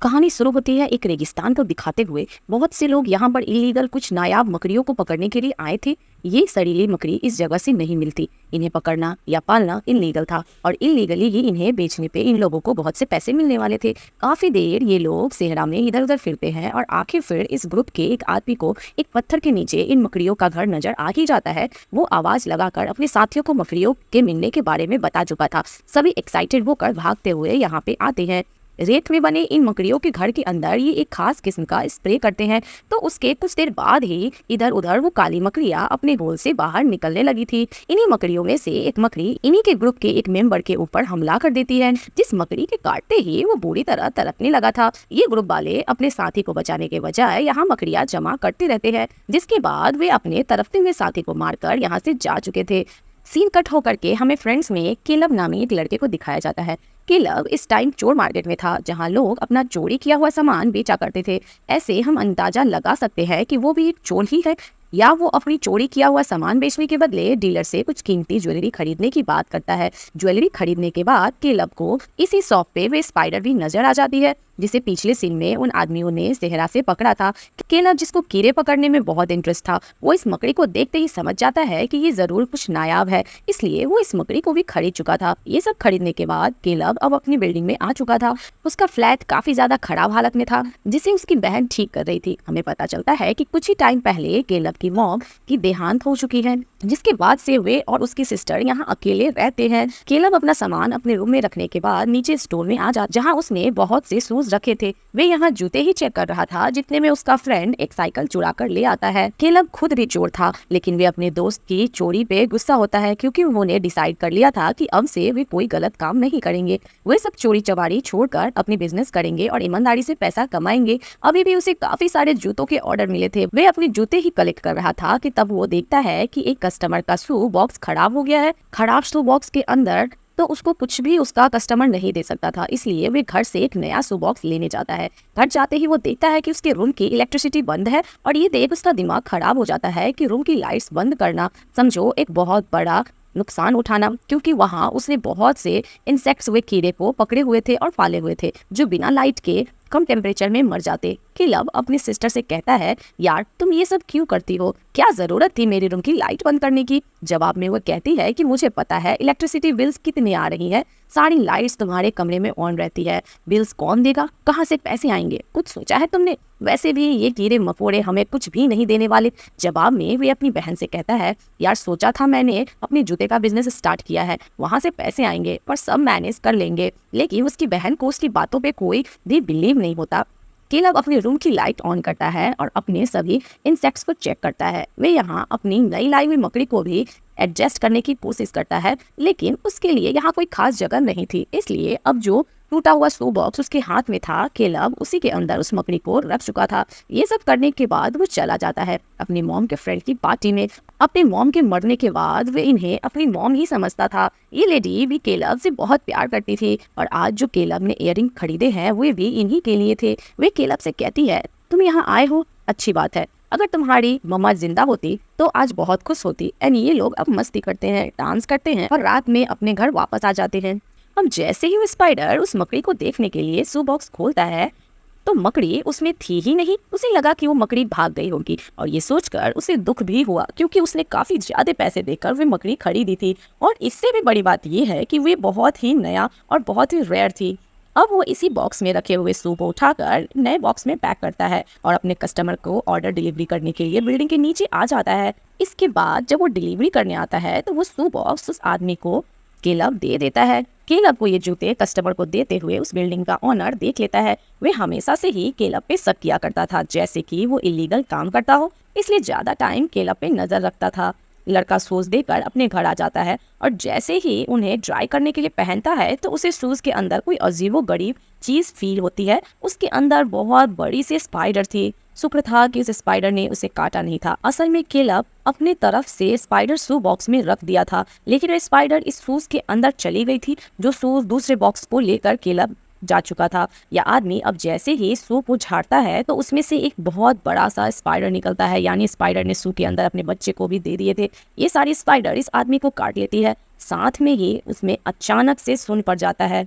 कहानी शुरू होती है एक रेगिस्तान को दिखाते हुए। बहुत से लोग यहाँ पर इलीगल कुछ नायाब मकड़ियों को पकड़ने के लिए आए थे। ये सड़ीली मकड़ी इस जगह से नहीं मिलती। इन्हें पकड़ना या पालना इलीगल था और इलीगली ही इन्हें बेचने पे इन लोगों को बहुत से पैसे मिलने वाले थे। काफी देर ये लोग सेहरा में इधर उधर फिरते हैं और आखिर फिर इस ग्रुप के एक आदमी को एक पत्थर के नीचे इन मकड़ियों का घर नजर आ ही जाता है। वो आवाज लगाकर अपने साथियों को मकड़ियों के मिलने के बारे में बता चुका था। सभी एक्साइटेड होकर भागते हुए यहाँ पे आते हैं। रेत में बने इन मकड़ियों के घर के अंदर ये एक खास किस्म का स्प्रे करते हैं। तो उसके कुछ देर बाद ही इधर उधर वो काली मकड़ियाँ अपने गोल से बाहर निकलने लगी थी। इन्हीं मकड़ियों में से एक मकड़ी इन्हीं के ग्रुप के एक मेंबर के ऊपर हमला कर देती है, जिस मकड़ी के काटते ही वो बुरी तरह तड़पने लगा था। ये ग्रुप वाले अपने साथी को बचाने के बजाय यहाँ मकड़ियाँ जमा करते रहते हैं, जिसके बाद वे अपने तड़पते हुए साथी को मारकर यहाँ से जा चुके थे। सीन कट होकर के हमें फ्रेंड्स में केलब नामी एक लड़के को दिखाया जाता है। केलब इस टाइम चोर मार्केट में था, जहां लोग अपना चोरी किया हुआ सामान बेचा करते थे। ऐसे हम अंदाजा लगा सकते हैं कि वो भी एक चोर ही है, या वो अपनी चोरी किया हुआ सामान बेचने के बदले डीलर से कुछ कीमती ज्वेलरी खरीदने की बात करता है। ज्वेलरी खरीदने के बाद केलब को इसी शॉप पे वे स्पाइडर भी नजर आ जाती है, जिसे पिछले सीन में उन आदमियों ने सेहरा से पकड़ा था। केलब, जिसको कीड़े पकड़ने में बहुत इंटरेस्ट था, वो इस मकड़ी को देखते ही समझ जाता है कि ये जरूर कुछ नायाब है, इसलिए वो इस मकड़ी को भी खरीद चुका था। ये सब खरीदने के बाद केलब अब अपनी बिल्डिंग में आ चुका था। उसका फ्लैट काफी ज्यादा खराब हालत में था, जिसे उसकी बहन ठीक कर रही थी। हमें पता चलता है कि कुछ ही टाइम पहले केलब की मॉम की देहांत हो चुकी है, जिसके बाद से वे और उसकी सिस्टर यहाँ अकेले रहते हैं। केलब अपना सामान अपने रूम में रखने के बाद नीचे स्टोर में आ जाता, जहाँ उसने बहुत से शूज रखे थे। वे यहाँ जूते ही चेक कर रहा था, जितने में उसका फ्रेंड एक साइकिल चुरा कर ले आता है। केलब खुद भी चोर था, लेकिन वे अपने दोस्त की चोरी पे गुस्सा होता है, क्योंकि उन्होंने डिसाइड कर लिया था कि अब से वे कोई गलत काम नहीं करेंगे। वे सब चोरी चबारी छोड़कर अपनी बिजनेस करेंगे और ईमानदारी से पैसा कमाएंगे। अभी भी उसे काफी सारे जूतों के ऑर्डर मिले थे। वे अपने जूते ही कलेक्ट कर रहा था कि तब वो देखता है कि एक कस्टमर का शू बॉक्स खराब हो गया है। खराब शू बॉक्स के अंदर तो उसको कुछ भी उसका कस्टमर नहीं दे सकता था, इसलिए वे घर से एक नया शू बॉक्स लेने जाता है। घर जाते ही वो देखता है कि उसके रूम की इलेक्ट्रिसिटी बंद है, और ये देख उसका दिमाग खराब हो जाता है कि रूम की लाइट्स बंद करना समझो एक बहुत बड़ा नुकसान उठाना, क्योंकि वहाँ उसने बहुत से इंसेक्ट्स हुए कीड़े को पकड़े हुए थे और पाले हुए थे, जो बिना लाइट के कम टेम्परेचर में मर जाते। केलब अपनी सिस्टर से कहता है, यार तुम ये सब क्यों करती हो, क्या जरूरत थी मेरे रूम की लाइट बंद करने की। जवाब में वो कहती है कि मुझे पता है इलेक्ट्रिसिटी बिल्स कितने आ रही है, सारी लाइट्स तुम्हारे कमरे में ऑन रहती है, बिल्स कौन देगा, कहाँ से पैसे आएंगे, कुछ सोचा है तुमने। वैसे भी ये कीड़े मकोड़े हमें कुछ भी नहीं देने वाले। जवाब में वे अपनी बहन से कहता है, यार सोचा था मैंने अपने जूते का बिजनेस स्टार्ट किया है, वहाँ से पैसे आएंगे पर सब मैनेज कर लेंगे। लेकिन उसकी बहन को उसकी बातों पे कोई भी बिलीव नहीं होता। केलब अपने रूम की लाइट ऑन करता है और अपने सभी इंसेक्ट्स को चेक करता है। वे यहाँ अपनी नई लाई हुई मकड़ी को भी एडजस्ट करने की कोशिश करता है, लेकिन उसके लिए यहाँ कोई खास जगह नहीं थी, इसलिए अब जो टूटा हुआ शू बॉक्स उसके हाथ में था, केलब उसी के अंदर उस मकड़ी को रख चुका था। ये सब करने के बाद वो चला जाता है अपनी मॉम के फ्रेंड की पार्टी में। अपनी मॉम के मरने के बाद वे इन्हें अपनी मॉम ही समझता था। ये लेडी भी केलब से बहुत प्यार करती थी, और आज जो केलब ने इयररिंग खरीदे हैं वे भी इन्हीं के लिए थे। वे केलब से कहती है, तुम यहाँ आए हो, अच्छी बात है, अगर तुम्हारी मम्मा जिंदा होती तो आज बहुत खुश होती। एंड ये लोग अब मस्ती करते हैं, डांस करते हैं और रात में अपने घर वापस आ जाते हैं। अब जैसे ही वो स्पाइडर उस मकड़ी को देखने के लिए शू बॉक्स खोलता है, तो मकड़ी उसमें थी ही नहीं। उसे लगा कि वो मकड़ी भाग गई होगी, और ये सोचकर उसे दुख भी हुआ, क्योंकि उसने काफी ज्यादा पैसे देकर वे मकड़ी खरीदी थी। और इससे भी बड़ी बात ये है कि वे बहुत ही नया और बहुत ही रेयर थी। अब वो इसी बॉक्स में रखे हुए शू को उठाकर नए बॉक्स में पैक करता है और अपने कस्टमर को ऑर्डर डिलीवरी करने के लिए बिल्डिंग के नीचे आ जाता है। इसके बाद जब वो डिलीवरी करने आता है, तो वो शू बॉक्स उस आदमी को केलब दे देता है। केलब को ये जूते कस्टमर को देते हुए उस बिल्डिंग का ओनर देख लेता है। वे हमेशा से ही केलब पे शक किया करता था, जैसे कि वो इलीगल काम करता हो, इसलिए ज्यादा टाइम केलब पे नजर रखता था। लड़का शूज देकर अपने घर आ जाता है, और जैसे ही उन्हें ड्राई करने के लिए पहनता है, तो उसे शूज के अंदर कोई अजीबो गरीब चीज फील होती है। उसके अंदर बहुत बड़ी सी स्पाइडर थी। शुक्र था कि उस स्पाइडर ने उसे काटा नहीं था। असल में केलब अपने तरफ से स्पाइडर शू बॉक्स में रख दिया था, लेकिन वो स्पाइडर इस शूज के अंदर चली गई थी, जो शूज दूसरे बॉक्स को लेकर केलब जा चुका था। यह आदमी अब जैसे ही शू को झाड़ता है, तो उसमें से एक बहुत बड़ा सा स्पाइडर निकलता है, यानी स्पाइडर ने शू के अंदर अपने बच्चे को भी दे दिए थे। ये सारी स्पाइडर इस आदमी को काट लेती है। साथ में ही उसमें अचानक से सुन पड़ जाता है।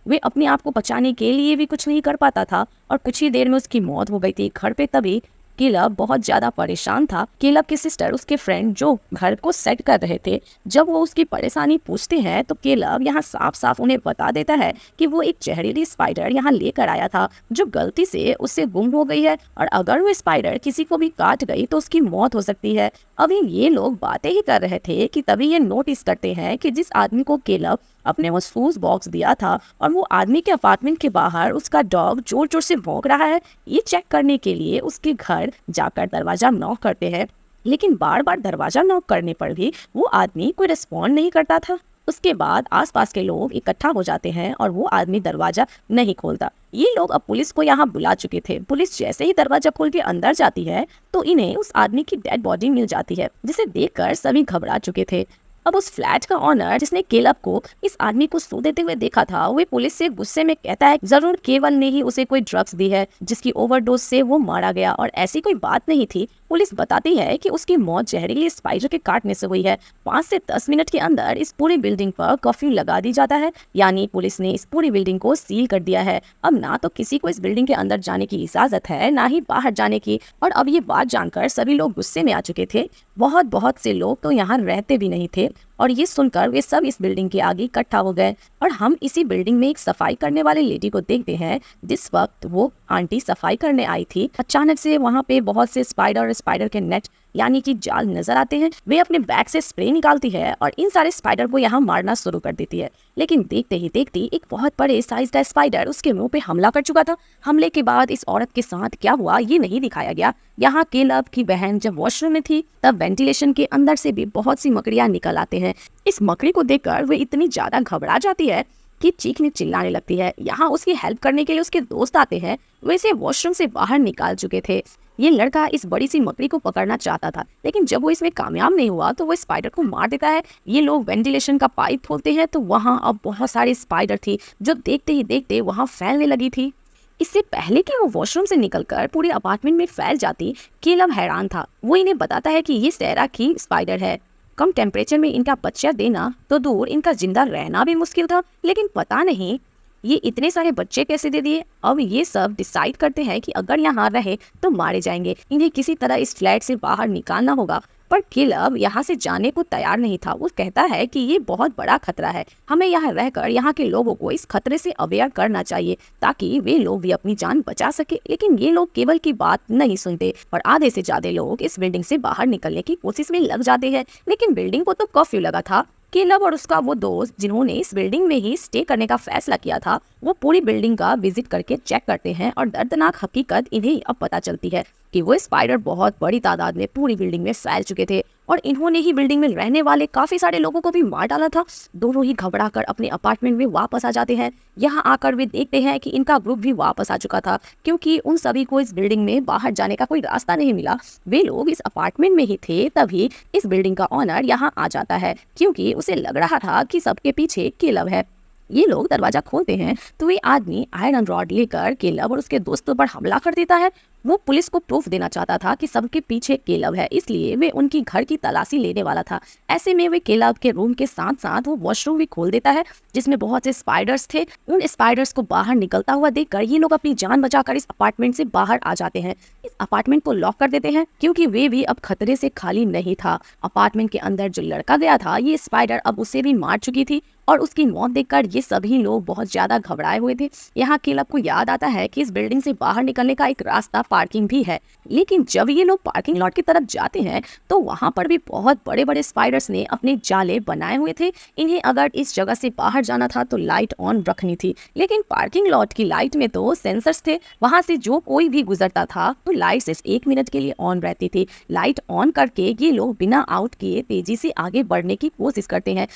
वे अपने आप को बचाने के लिए भी कुछ नहीं कर पाता था और कुछ ही देर में उसकी मौत हो गई थी घर पे। तभी केलब बहुत ज्यादा परेशान था। केलब की सिस्टर उसके फ्रेंड जो घर को सेट कर रहे थे, जब वो उसकी परेशानी पूछते हैं तो केलब यहाँ साफ साफ उन्हें बता देता है कि वो एक जहरीली स्पाइडर यहाँ लेकर आया था जो गलती से उससे गुम हो गई है और अगर वो स्पाइडर किसी को भी काट गई तो उसकी मौत हो सकती है। अभी ये लोग बातें ही कर रहे थे कि तभी ये नोटिस करते हैं कि जिस आदमी को केलब अपने वो फूज बॉक्स दिया था और वो आदमी के अपार्टमेंट के बाहर उसका डॉग जोर जोर से भौंक रहा है। ये चेक करने के लिए उसके घर जाकर दरवाजा नॉक करते हैं, लेकिन बार बार दरवाजा नॉक करने पर भी वो आदमी कोई रिस्पॉन्ड नहीं करता था। उसके बाद आसपास के लोग इकट्ठा हो जाते हैं और वो आदमी दरवाजा नहीं खोलता। ये लोग अब पुलिस को यहाँ बुला चुके थे। पुलिस जैसे ही दरवाजा खोल के अंदर जाती है तो इन्हें उस आदमी की डेड बॉडी मिल जाती है, जिसे देखकर सभी घबरा चुके थे। अब उस फ्लैट का ऑनर जिसने केलब को इस आदमी को सो देते हुए देखा था, वो पुलिस से गुस्से में कहता है जरूर केवल ने ही उसे कोई ड्रग्स दी है जिसकी ओवरडोज से वो मारा गया और ऐसी कोई बात नहीं थी। पुलिस बताती है कि उसकी मौत जहरीली स्पाइडर के काटने से हुई है। 5 से 10 मिनट के अंदर इस पूरी बिल्डिंग पर कर्फ्यू लगा दी जाता है, यानी पुलिस ने इस पूरी बिल्डिंग को सील कर दिया है। अब ना तो किसी को इस बिल्डिंग के अंदर जाने की इजाजत है, ना ही बाहर जाने की। और अब ये बात जानकर सभी लोग गुस्से में आ चुके थे। बहुत से लोग तो यहाँ रहते भी नहीं थे और ये सुनकर वे सब इस बिल्डिंग के आगे इकट्ठा हो गए। और हम इसी बिल्डिंग में एक सफाई करने वाले लेडी को देखते हैं। जिस वक्त वो आंटी सफाई करने आई थी, अचानक से वहाँ पे बहुत से स्पाइडर के नेट यानी कि जाल नजर आते हैं। वे अपने बैग से स्प्रे निकालती है और इन सारे स्पाइडर को यहाँ मारना शुरू कर देती है। लेकिन देखते ही देखते एक बहुत बड़े साइज का स्पाइडर उसके मुंह पे हमला कर चुका था। हमले के बाद इस औरत के साथ क्या हुआ ये नहीं दिखाया गया। यहाँ केलब की बहन जब वॉशरूम में थी तब वेंटिलेशन के अंदर से भी बहुत सी मकड़ियां निकल आते हैं। इस मकड़ी को देखकर वे इतनी ज्यादा घबरा जाती है कि चीखने चिल्लाने लगती है। यहाँ उसकी हेल्प करने के लिए उसके दोस्त आते हैं। वे इसे वॉशरूम से बाहर निकाल चुके थे। ये लड़का इस बड़ी सी मकड़ी को पकड़ना चाहता था, लेकिन जब वो इसमें कामयाब नहीं हुआ तो वो स्पाइडर को मार देता है। ये लोग वेंटिलेशन का पाइप खोलते हैं तो वहाँ अब बहुत सारी स्पाइडर थी जो देखते ही देखते वहाँ फैलने लगी थी। इससे पहले कि वो वॉशरूम से निकलकर पूरे अपार्टमेंट में फैल जाती, केलब हैरान था। वो इन्हें बताता है कि ये सैरा की स्पाइडर है। कम टेम्परेचर में इनका बच्चा देना तो दूर, इनका जिंदा रहना भी मुश्किल था। लेकिन पता नहीं ये इतने सारे बच्चे कैसे दे दिए। अब ये सब डिसाइड करते हैं कि अगर यहाँ रहे तो मारे जाएंगे, इन्हें किसी तरह इस फ्लैट से बाहर निकालना होगा। पर केलब यहाँ से जाने को तैयार नहीं था। वो कहता है कि ये बहुत बड़ा खतरा है, हमें यहाँ रहकर यहाँ के लोगों को इस खतरे से अवेयर करना चाहिए ताकि वे लोग भी अपनी जान बचा सके। लेकिन ये लोग केवल की बात नहीं सुनते और आधे से ज्यादा लोग इस बिल्डिंग से बाहर निकलने की कोशिश में लग जाते हैं। लेकिन बिल्डिंग को तो कर्फ्यू लगा था। केलब और उसका वो दोस्त जिन्होंने इस बिल्डिंग में ही स्टे करने का फैसला किया था, वो पूरी बिल्डिंग का विजिट करके चेक करते हैं और दर्दनाक हकीकत इन्हें अब पता चलती है कि वो स्पाइडर बहुत बड़ी तादाद में पूरी बिल्डिंग में फैल चुके थे और इन्होंने ही बिल्डिंग में रहने वाले काफी सारे लोगों को भी मार डाला था। दोनों ही घबराकर अपने अपार्टमेंट में वापस आ जाते हैं। यहाँ आकर वे देखते हैं कि इनका ग्रुप भी वापस आ चुका था, क्योंकि उन सभी को इस बिल्डिंग में बाहर जाने का कोई रास्ता नहीं मिला। वे लोग इस अपार्टमेंट में ही थे। तभी इस बिल्डिंग का ऑनर यहाँ आ जाता है, क्योंकि उसे लग रहा था कि सबके पीछे केलब है। ये लोग दरवाजा खोलते हैं तो ये आदमी आयरन रॉड लेकर केलब और उसके दोस्तों पर हमला कर देता है। वो पुलिस को प्रूफ देना चाहता था कि सबके पीछे केलब है, इसलिए वे उनकी घर की तलाशी लेने वाला था। ऐसे में वे केलब के रूम के साथ साथ वो वॉशरूम भी खोल देता है जिसमें बहुत से स्पाइडर्स थे। उन स्पाइडर्स को बाहर निकलता हुआ देखकर ये लोग अपनी जान बचाकर इस अपार्टमेंट से बाहर आ जाते हैं। इस अपार्टमेंट को लॉक कर देते हैं क्योंकि वे भी अब खतरे से खाली नहीं था। अपार्टमेंट के अंदर जो लड़का गया था, ये स्पाइडर अब उसे भी मार चुकी थी और उसकी मौत देखकर ये सभी लोग बहुत ज्यादा घबराए हुए थे। यहाँ केलब को याद आता है कि इस बिल्डिंग से बाहर निकलने का एक रास्ता पार्किंग भी है। लेकिन जब ये लोग पार्किंग लॉट की तरफ जाते हैं तो वहाँ पर भी बहुत बड़े बड़े स्पाइडर्स ने अपने जाले बनाए हुए थे। इन्हें अगर इस जगह से बाहर जाना था तो लाइट ऑन रखनी थी, लेकिन पार्किंग लॉट की लाइट में तो सेंसर्स थे। वहाँ से जो कोई भी गुजरता था तो लाइट सिर्फ 1 मिनट के लिए ऑन रहती थी। लाइट ऑन करके ये लोग बिना आउट किए तेजी से आगे बढ़ने की कोशिश करते हैं,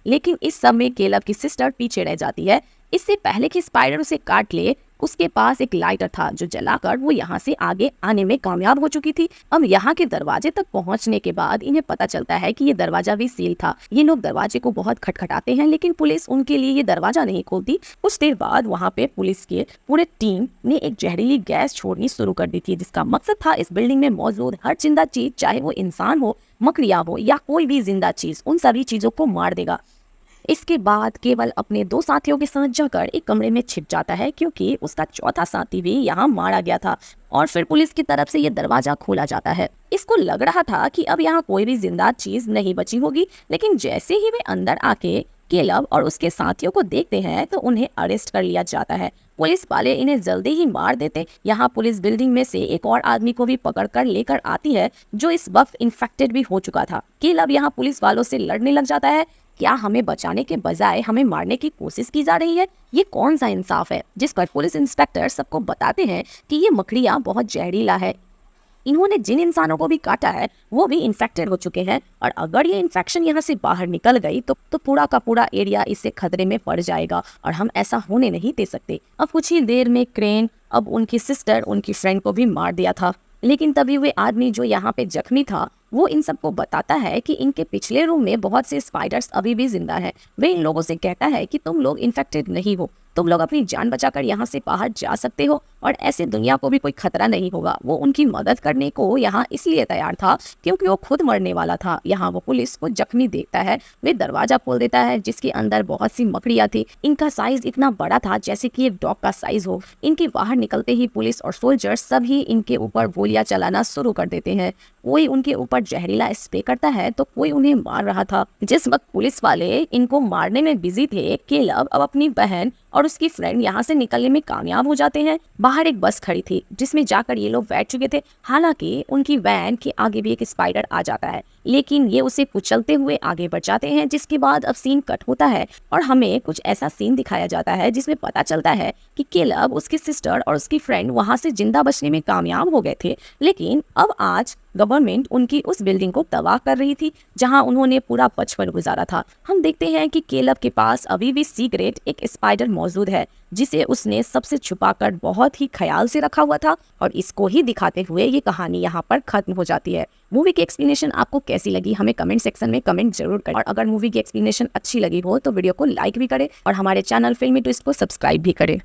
लेकिन इस सब में केलब की सिस्टर पीछे रह जाती है। इससे पहले कि स्पाइडर उसे काट ले, उसके पास एक लाइटर था जो जलाकर वो यहाँ से आगे आने में कामयाब हो चुकी थी। अब यहाँ के दरवाजे तक पहुँचने के बाद इन्हें पता चलता है कि ये दरवाजा भी सील था। ये लोग दरवाजे को बहुत खटखटाते हैं, लेकिन पुलिस उनके लिए ये दरवाजा नहीं खोलती। कुछ देर बाद वहाँ पे पुलिस के पूरे टीम ने एक जहरीली गैस छोड़नी शुरू कर दी थी, जिसका मकसद था इस बिल्डिंग में मौजूद हर जिंदा चीज, चाहे वो इंसान हो, मकड़ियाँ हो या कोई भी जिंदा चीज, उन सभी चीजों को मार देगा। इसके बाद केवल अपने 2 साथियों के साथ जाकर एक कमरे में छिप जाता है क्योंकि उसका चौथा साथी भी यहाँ मारा गया था और फिर पुलिस की तरफ से ये दरवाजा खोला जाता है। इसको लग रहा था कि अब यहाँ कोई भी जिंदा चीज नहीं बची होगी, लेकिन जैसे ही वे अंदर आके केलब और उसके साथियों को देखते हैं तो उन्हें अरेस्ट कर लिया जाता है। पुलिस वाले इन्हें जल्दी ही मार देते। यहाँ पुलिस बिल्डिंग में से एक और आदमी को भी पकड़ कर लेकर आती है जो इस वक्त इन्फेक्टेड भी हो चुका था। केलब यहाँ पुलिस वालों से लड़ने लग जाता है। क्या हमें बचाने के बजाय हमें मारने की कोशिश की जा रही है? ये कौन सा इंसाफ है? जिस पर पुलिस इंस्पेक्टर सबको बताते हैं कि ये मकड़ियाँ बहुत जहरीला है, इन्होंने जिन इंसानों को भी काटा है वो भी इन्फेक्टेड हो चुके हैं और अगर ये इन्फेक्शन यहाँ से बाहर निकल गई तो पूरा का पूरा एरिया इससे खतरे में पड़ जाएगा और हम ऐसा होने नहीं दे सकते। अब कुछ ही देर में क्रेन अब उनकी सिस्टर उनकी फ्रेंड को भी मार दिया था, लेकिन तभी वे आदमी जो यहाँ पे जख्मी था वो इन सबको बताता है कि इनके पिछले रूम में बहुत से स्पाइडर्स अभी भी जिंदा हैं। वे इन लोगों से कहता है कि तुम लोग इन्फेक्टेड नहीं हो, तुम लोग अपनी जान बचाकर यहाँ से बाहर जा सकते हो और ऐसे दुनिया को भी कोई खतरा नहीं होगा। वो उनकी मदद करने को यहाँ इसलिए तैयार था क्योंकि वो खुद मरने वाला था। यहाँ वो पुलिस को जख्मी देखता है, वे दरवाजा खोल देता है जिसके अंदर बहुत सी मकड़ियाँ थी। इनका साइज इतना बड़ा था जैसे कि एक डॉग का साइज हो। इनके बाहर निकलते ही पुलिस और सोल्जर्स सभी इनके ऊपर गोलियां चलाना शुरू कर देते हैं। कोई उनके ऊपर जहरीला स्प्रे करता है तो कोई उन्हें मार रहा था। जिस वक्त पुलिस वाले इनको मारने में बिजी थे, केलब अब अपनी बहन और उसकी फ्रेंड यहाँ से निकलने में कामयाब हो जाते हैं। बाहर एक बस खड़ी थी जिसमें जाकर ये लोग बैठ चुके थे। हालांकि उनकी वैन के आगे भी एक स्पाइडर आ जाता है, लेकिन ये उसे कुचलते हुए आगे बढ़ जाते हैं। जिसके बाद अब सीन कट होता है और हमें कुछ ऐसा सीन दिखाया जाता है जिसमें पता चलता है कि केलब, उसकी सिस्टर और उसकी फ्रेंड वहां से जिंदा बचने में कामयाब हो गए थे, लेकिन अब आज गवर्नमेंट उनकी उस बिल्डिंग को तबाह कर रही थी जहां उन्होंने पूरा बचपन गुजारा था। हम देखते हैं कि केलब के पास अभी भी सीक्रेट एक स्पाइडर मौजूद है जिसे उसने सबसे छुपाकर बहुत ही ख्याल से रखा हुआ था और इसको ही दिखाते हुए ये कहानी यहाँ पर खत्म हो जाती है। मूवी की एक्सप्लेनेशन आपको कैसी लगी हमें कमेंट सेक्शन में कमेंट जरूर करें और अगर मूवी की एक्सप्लेनेशन अच्छी लगी हो तो वीडियो को लाइक भी करें और हमारे चैनल फिल्मी ट्विस्ट को सब्सक्राइब भी करें।